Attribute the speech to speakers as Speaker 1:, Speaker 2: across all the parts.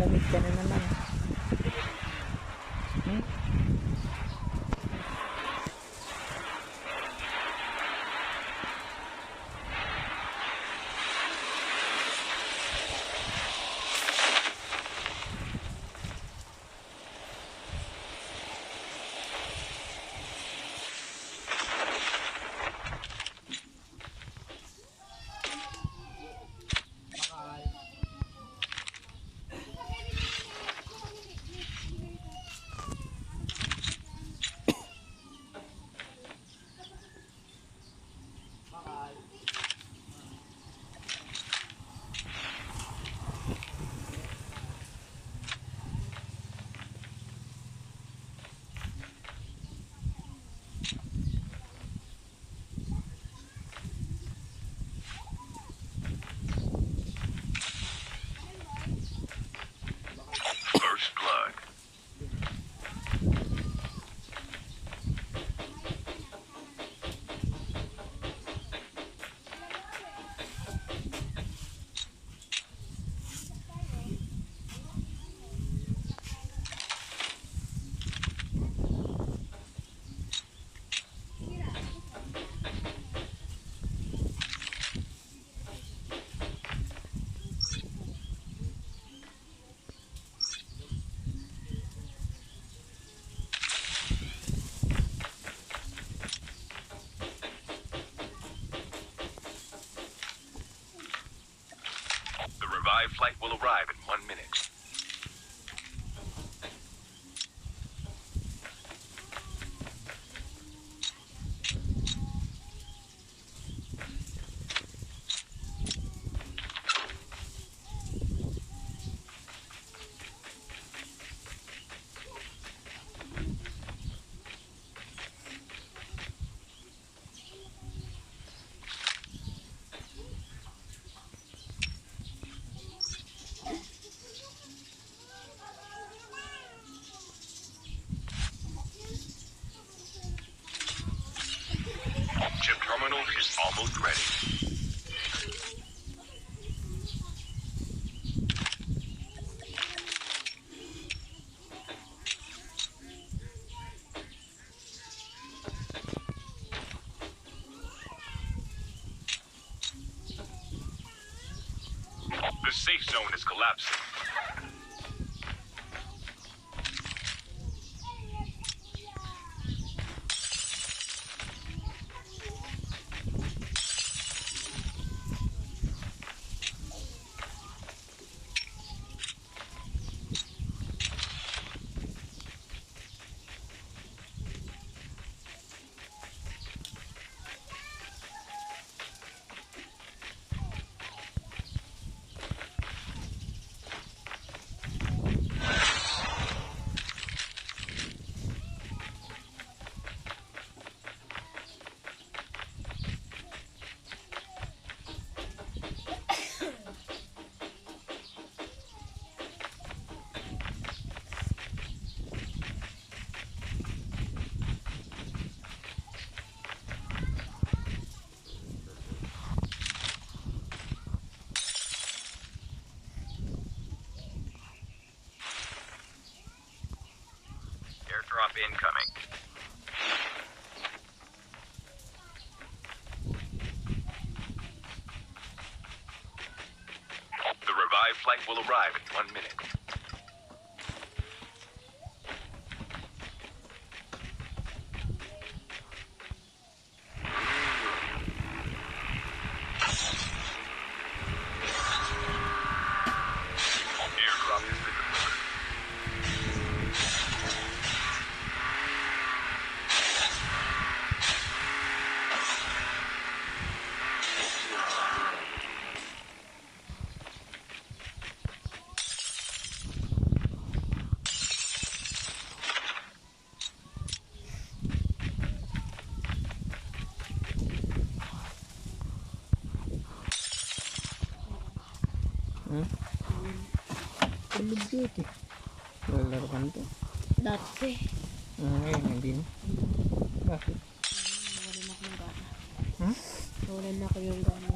Speaker 1: Malamig ka na naman.
Speaker 2: Flight will arrive in 1 minute. Chip terminal is almost ready. The safe zone is collapsing. Airdrop incoming. The revived flight will arrive in 1 minute. Airdrop has been delivered.
Speaker 1: Tulog dito. Lalaro ka nito?
Speaker 3: Dati.
Speaker 1: Ngayon, hindi na. Bakit?
Speaker 3: Nawalan ako ng gana.
Speaker 1: Nawalan
Speaker 3: na ako yung gana.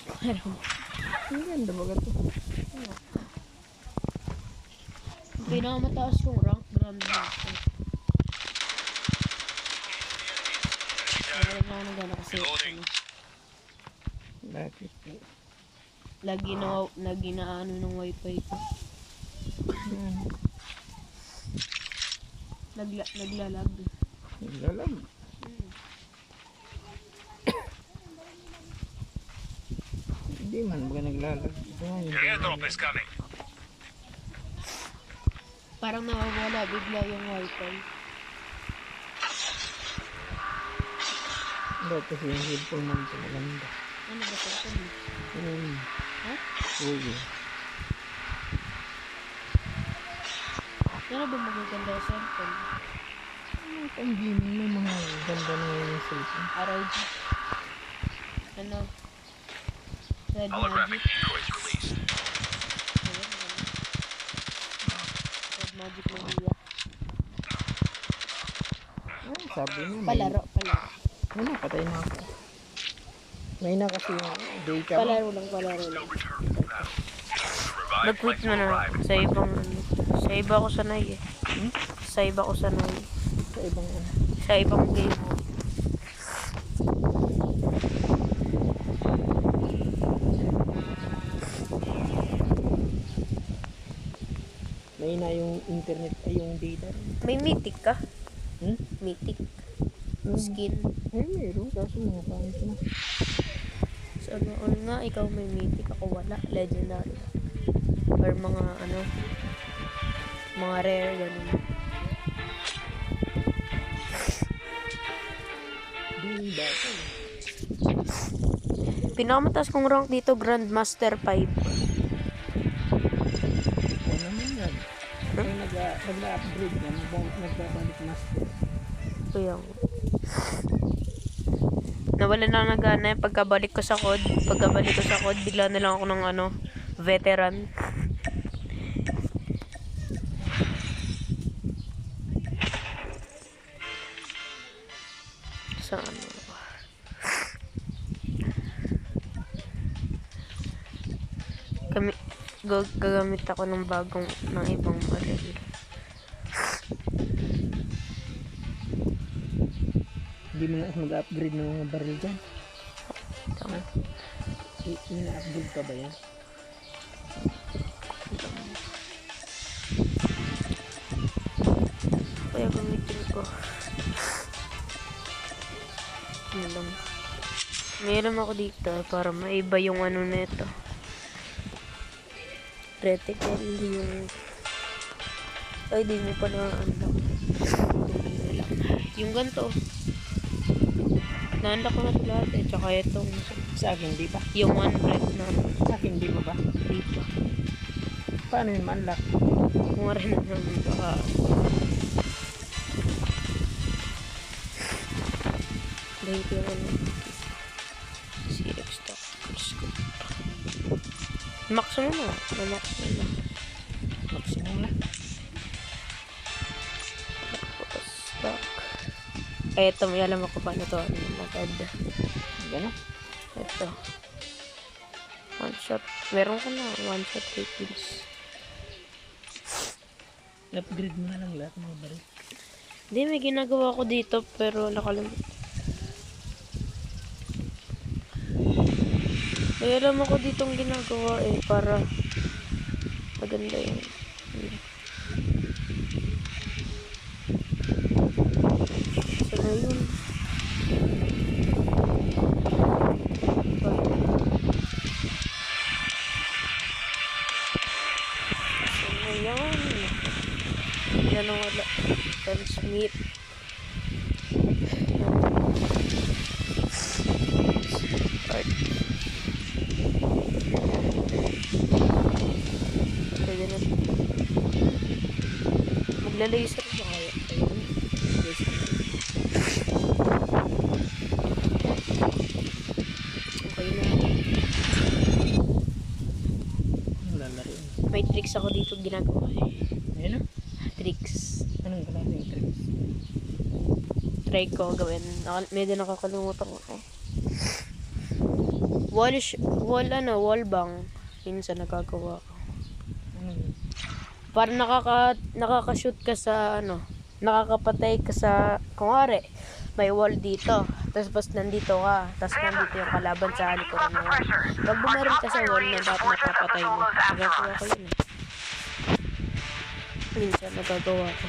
Speaker 3: Bakit?
Speaker 1: Ang ganda baga ito.
Speaker 3: pinakamataas yung rank Grandmaster. Wala na ako nagana kasi ano,
Speaker 1: Bakit?
Speaker 3: lagi na ano ng wifi ko. Naglalag.
Speaker 1: Naglalag. Hindi man ba naglalag?
Speaker 2: The airdrop is coming.
Speaker 3: Parang nawawala bigla yung wifi.
Speaker 1: Dapat kasi yung headphone man sa maganda.
Speaker 3: Ano ba ito? Ha?
Speaker 1: Oo.
Speaker 3: Ano ba magaganda sa cellphone?
Speaker 1: Ang gaming may mga ganda na yung cellphone.
Speaker 3: ROG. Ano? Red
Speaker 2: Holographic
Speaker 3: Magic.
Speaker 2: decoys released.
Speaker 3: Ayan, ano? Red Magic Mania.
Speaker 1: Sabi niya,
Speaker 3: Palaro.
Speaker 1: may napatay na ako. May na kasi yung data.
Speaker 3: Palaro lang.
Speaker 2: Return to battle. Revived
Speaker 3: Nag-quit
Speaker 2: flights
Speaker 3: na
Speaker 2: will
Speaker 3: na.
Speaker 2: arrive.
Speaker 3: Sa iba ko sanay eh. Sa iba ko sanay.
Speaker 1: Sa ibang ano.
Speaker 3: Sa ibang game.
Speaker 1: May na yung internet ay yung data.
Speaker 3: May mythic ka?
Speaker 1: Hmm?
Speaker 3: Mythic. Skin.
Speaker 1: Meron kaso mga pangit na.
Speaker 3: So, noon nga, ikaw may mythic. Ako wala. Legendary. Or mga ano. Mga rare. Ganun.
Speaker 1: Di data.
Speaker 3: Pinakamataas kong rank dito, Grandmaster 5.
Speaker 1: Ano naman yan? May nag-upgrade yan. Nagbabalik master.
Speaker 3: Kaya nga. Nawala na nagana yung pagkabalik ko sa COD. Bigla na lang ako ng ano, veteran. Sa ano. Gagamit ako ng ibang baril.
Speaker 1: Hindi mo na mag-upgrade ng mga baril dyan.
Speaker 3: Tama.
Speaker 1: Ina-upgrade ka ba yan?
Speaker 3: Kaya gamitin ko. Ano lang. Meron ako dito para maiba yung ano nito. Reticle yung... Ay, di mo pa na-unlock. Yung ganito. Na-unlock ko na ito lahat eh. Tsaka itong...
Speaker 1: Sa akin, di ba?
Speaker 3: Yung one red na...
Speaker 1: Sa akin, di ba ba?
Speaker 3: Di pa.
Speaker 1: Paano yung unlock?
Speaker 3: Kung rin na naman baka... Dahil ko yung ano... CX Tactical Scope. Max mo na. Max mo na.
Speaker 1: Maximum na.
Speaker 3: Tapos, stock. Ay, ito, may alam ako paano ito. Ano yung magad.
Speaker 1: Gano'n?
Speaker 3: Ito. One shot. Meron ko na. One shot 3 kills.
Speaker 1: Upgrade mo na lang lahat ng mga baril.
Speaker 3: Hindi, may ginagawa ko dito pero nakalimutan. May alam ako ditong ginagawa eh para maganda yun. So na yun. So na yan. Yan ang wala. Transmit. Start. Pwede na. Magla-laser ba kaya? Ayun. Laser. Okay na.
Speaker 1: Lalaro yun.
Speaker 3: May tricks ako dito ginagawa eh.
Speaker 1: Ayun na.
Speaker 3: Tricks.
Speaker 1: Anong klaseng tricks?
Speaker 3: Try ko gawin. Medyo nakakalimutan ko eh. Wall bang. Minsan nagagawa ko.
Speaker 1: Ano yun?
Speaker 3: Para nakaka-shoot ka sa ano, nakakapatay ka sa, kunwari, may wall dito. Tapos nandito ka. Tapos nandito yung kalaban sa likuran ng wall. Pag bumaril ka sa wall, na dapat napapatay mo. Nagagawa ko yun eh. Minsan nagagawa ko.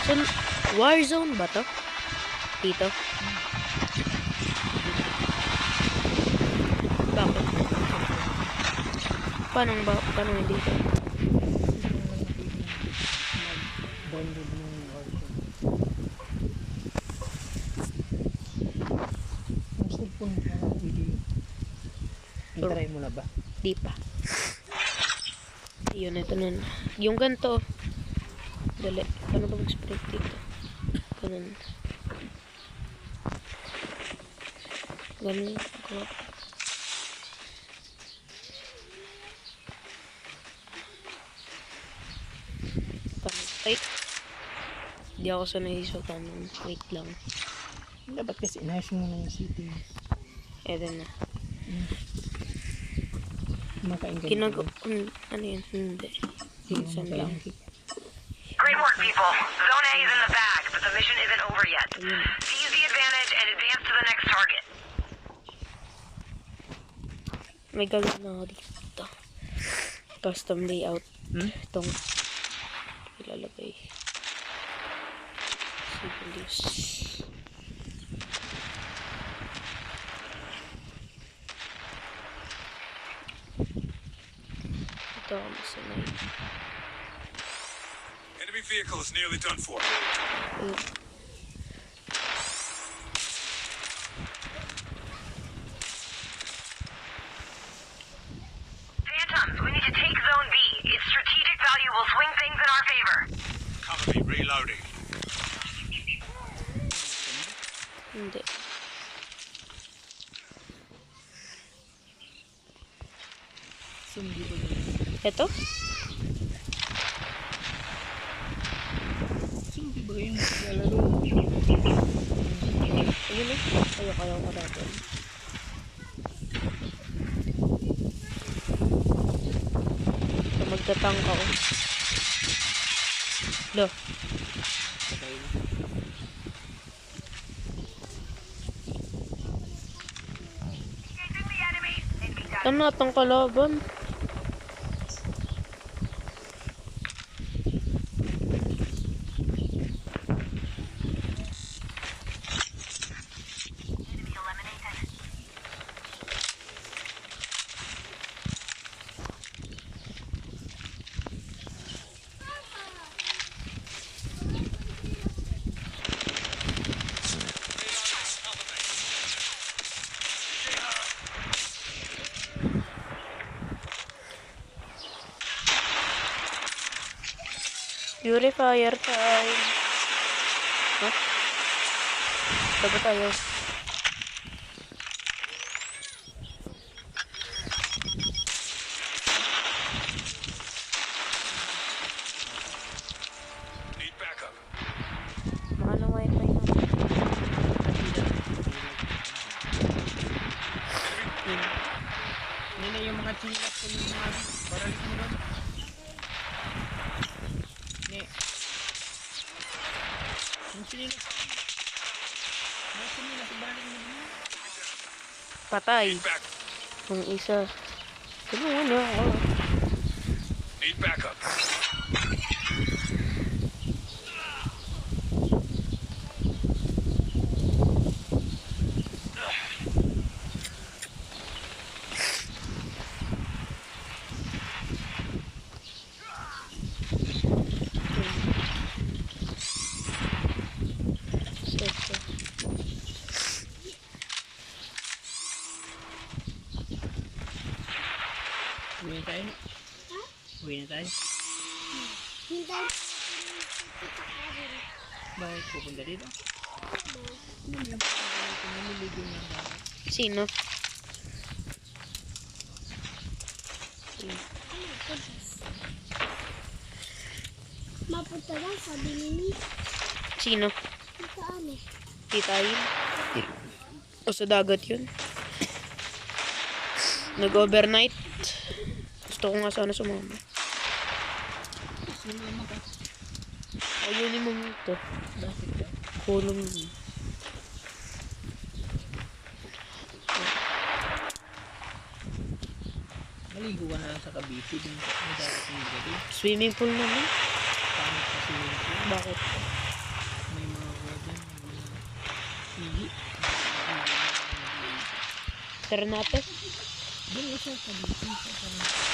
Speaker 3: So, Warzone ba to? Dito? Bakit? Paano hindi to?
Speaker 1: Mag-download ng Warzone. Ang cellphone ka, hindi. Try mo na ba?
Speaker 3: Di pa. Yun, ito na. Yung ganito. Dali. Paano ba mag-spread dito? Ganun. Ganun. Ay. Di ako sanay sa ganun. Wait lang.
Speaker 1: Dapat kasi inayos mo na yung settings.
Speaker 3: Eto na.
Speaker 1: Kumakain ka
Speaker 3: Ano yun? Hindi. Minsan lang.
Speaker 4: Great work, people. Zone A is in the bag, but the mission isn't over yet.
Speaker 3: Ayun.
Speaker 4: Seize the advantage and advance to the next target.
Speaker 3: May gagawin na ako dito. Custom layout. Itong ilalagay. Civilians. Ito ako masanay.
Speaker 2: Enemy vehicle is nearly done for.
Speaker 4: Phantoms, we need to take Zone B. Its strategic value will swing things in our favor.
Speaker 2: Cover me, reloading.
Speaker 3: Hindi.
Speaker 1: Sumbi ba yun?
Speaker 3: Ito?
Speaker 1: Sumbi ba yun? Lalaro.
Speaker 3: Ayun eh. Ayaw ko dati. So, magtatang ka oh. Lo. Ano natang kalaban? Purifier time. Huh? Bago tayo.
Speaker 2: Need backup.
Speaker 3: Mahal ang wifi na.
Speaker 1: Yan na yung mga chinas ko yung mga baralit mo doon. Ne. Yung chinas. Mga chinas, baralit mo doon.
Speaker 3: Patay.
Speaker 2: Need back.
Speaker 3: Yung isa. Tulungan niyo ako.
Speaker 2: Need backup.
Speaker 3: Ito.
Speaker 1: Uwi na tayo. Uwi na tayo. Bakit pupunta dito?
Speaker 3: Sino?
Speaker 5: Mapunta lang, sabi ni Miss.
Speaker 3: Sino?
Speaker 5: Ito ano?
Speaker 3: Tita Ayin? O sa dagat yun. Nag-overnight. Gusto ko nga sana sumama.
Speaker 1: Sumama ka.
Speaker 3: Ayunin mo ito.
Speaker 1: Bakit ka?
Speaker 3: Kulong yun.
Speaker 1: Maligo ka na lang sa Cavite. Dun may dapat yung gabi.
Speaker 3: Swimming pool naman.
Speaker 1: Pangit sa swimming pool.
Speaker 3: Bakit?
Speaker 1: May mga garden. May mga higi.
Speaker 3: Tara natin.
Speaker 1: Doon ka sa Cavite. Sa Cavite.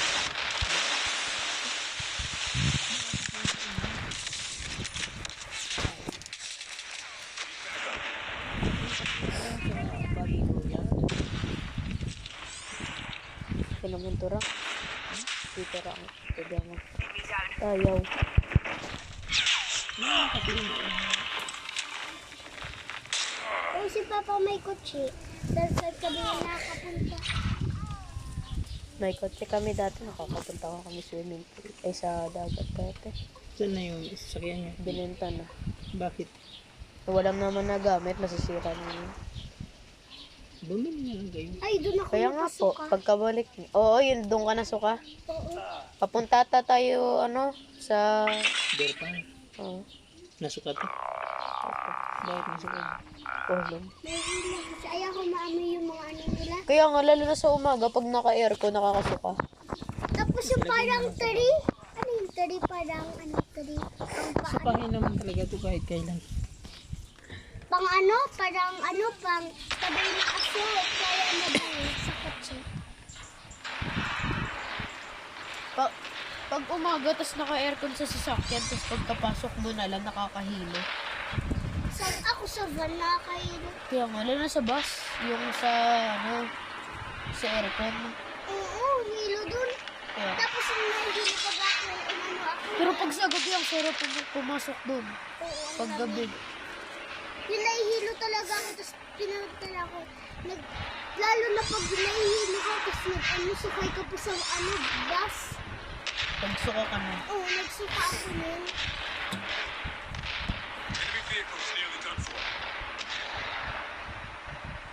Speaker 3: Kailangan tura. Dito lang. Kailangan. Ayaw.
Speaker 5: Oh, si Papa may kotse. Dahil saan kami nakapunta?
Speaker 3: May kotse kami dati. Nakakapunta ko kami swimming pool. Ay sa dagat dati.
Speaker 1: Saan na yung sasakyan niya?
Speaker 3: Binenta na.
Speaker 1: Bakit?
Speaker 3: Walang naman nagamit. Masisira na yun.
Speaker 1: Bumili na lang kayo.
Speaker 5: Ay, doon ako
Speaker 3: Kaya nga po,
Speaker 5: nakasuka.
Speaker 3: pagkabalik. Oo, yun. Doon ka na suka.
Speaker 5: Oo.
Speaker 3: Papunta tayo, ano, sa...
Speaker 1: Bear pa.
Speaker 3: Oh,
Speaker 1: Nasukat to. Bakit nasukat?
Speaker 3: ulong.
Speaker 5: May hila kasi ayaw ko maamoy yung mga ano nila.
Speaker 3: Kaya nga, lalo na sa umaga, pag naka-aircon, nakakasuka.
Speaker 5: Tapos yung parang tari. Ano yung tari? Parang ano tari? Pang paano?
Speaker 1: Sukahin naman talaga to kahit kailan.
Speaker 5: Pang ano? Parang ano? Pang tabay na aso. Kaya ano ba yun sa kotse?
Speaker 3: Pag umaga, tas naka-aircon sa sasakyan, tas pagkapasok mo na lang, nakakahilo.
Speaker 5: Ako sa van nakakaino.
Speaker 3: Kaya nga, lalo na sa bus, yung sa, ano, sa aircon.
Speaker 5: Oo, hilo dun.
Speaker 3: Kaya.
Speaker 5: Tapos yung nahihilo pag ako, umano ako.
Speaker 3: Pero pag sa gabi, ang sarap pumasok doon.
Speaker 5: Oo,
Speaker 3: Pag gabi.
Speaker 5: yung nahihilo talaga ako, tapos pinagtala ko. Lalo na pag nahihilo ka, tapos sukay ka po sa ano, bus.
Speaker 3: Pag suka ka na.
Speaker 5: Oo, nagsuka ako nun.
Speaker 2: Enemy vehicle is nearly done for.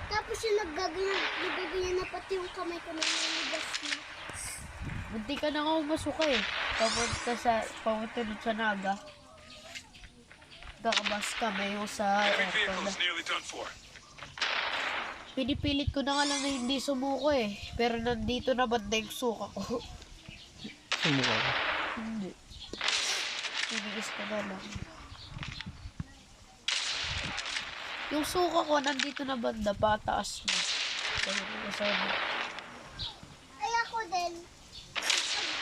Speaker 5: Tapos yung nagaganyan na pati yung kamay ko na nanigas na.
Speaker 3: Bunti ka na nga umasuka eh. Papunta dun sa Naga. Kakabas kami yung sa
Speaker 2: Enemy
Speaker 3: aircon.
Speaker 2: vehicle is nearly done for.
Speaker 3: Pinipilit ko na nga lang na hindi sumuko eh. Pero nandito na banda yung suka ko.
Speaker 1: Sumuka ka.
Speaker 3: Hindi. Tiniis ko na lang. Yung suka ko nandito na banda, pataas na. Kaya nasabi.
Speaker 5: Ay ako din.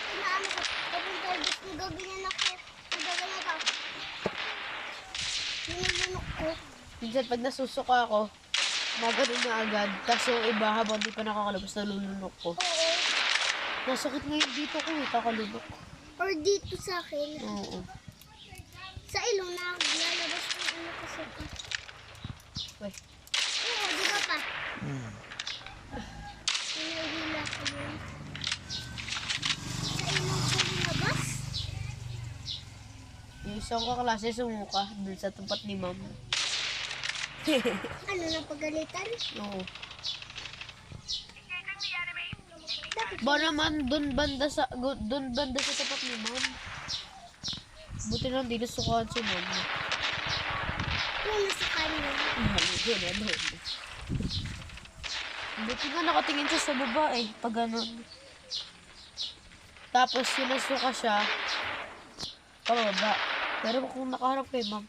Speaker 5: Inaano ko, papunta gusto ng gaganyan ako. Nagaganyan ako. Nilunok ko.
Speaker 3: Minsan pag nasusuka ako, nagano'n na agad. Tapos yung iba habang di pa nakakalabas, nalulunok ko.
Speaker 5: Oo.
Speaker 3: Nasakit ngayon dito ko eh, kakalunok.
Speaker 5: Or dito sa akin.
Speaker 3: Oo.
Speaker 5: Sa ilong na lalabas ko ano kasi ko.
Speaker 3: Wait.
Speaker 5: Oo, di ba pa? Nahihila ko yun. Sa ilong ko lumabas?
Speaker 3: Yung isang kaklase sumuka dun sa tempat ni ma'am.
Speaker 5: Ano na pagalitan?
Speaker 3: Oo.
Speaker 5: Bakit?
Speaker 3: Ba naman dun banda sa tapat ni ma'am. Buti lang di nasukaan si ma'am.
Speaker 5: Kung nasa kanila.
Speaker 3: Doon. Buti nga nakatingin siya sa baba eh, pag ganun. Tapos sinasuka siya, pababa. Pero kung nakaharap kay ma'am,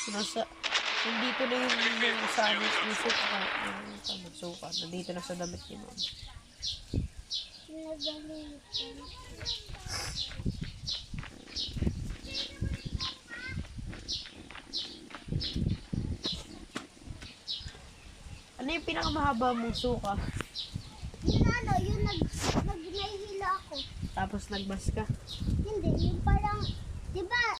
Speaker 3: nandito na yung sa amin, yung suka, nandito na sa damit ni ma'am.
Speaker 5: Nagalitan.
Speaker 3: Ano yung pinakamahaba mong suka?
Speaker 5: Yun ano, yun nahihila ako.
Speaker 3: Tapos nagbas ka?
Speaker 5: Hindi, yung parang, di ba